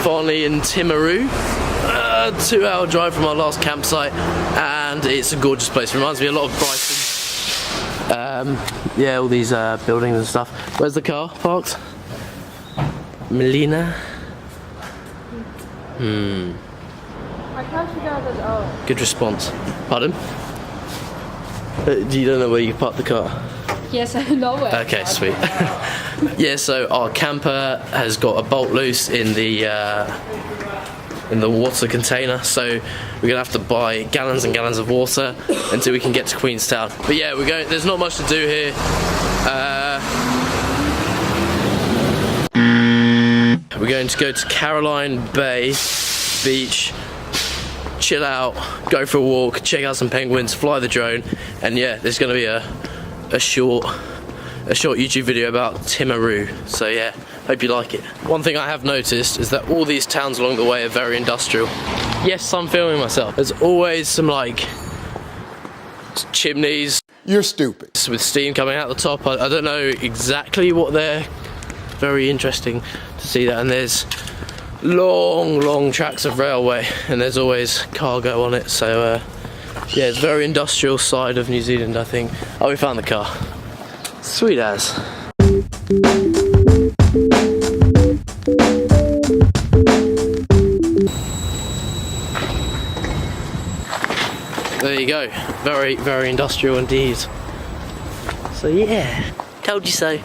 finally in Timaru. 2-hour drive from our last campsite, and it's a gorgeous place. It reminds me a lot of Brighton. Yeah, all these buildings and stuff. Where's the car parked? Melina? I can't figure out that out. Good response. Pardon? You don't know where you park the car? Yes, I know where. Okay, sweet. Yeah, so our camper has got a bolt loose in the water container, so we're gonna have to buy gallons and gallons of water until we can get to Queenstown. But yeah, we're going. There's not much to do here. We're going to go to Caroline Bay Beach, chill out, go for a walk, check out some penguins, fly the drone, and yeah, there's gonna be a short YouTube video about Timaru. So yeah, hope you like it. One thing I have noticed is that all these towns along the way are very industrial. Yes, I'm filming myself. There's always some like chimneys. You're stupid. With steam coming out the top. I don't know exactly what they're. Very interesting to see that. And there's long tracks of railway, and there's always cargo on it. So yeah, it's very industrial side of New Zealand, I think. Oh, we found the car. Sweet as. There you go. Very industrial indeed. So yeah, told you so.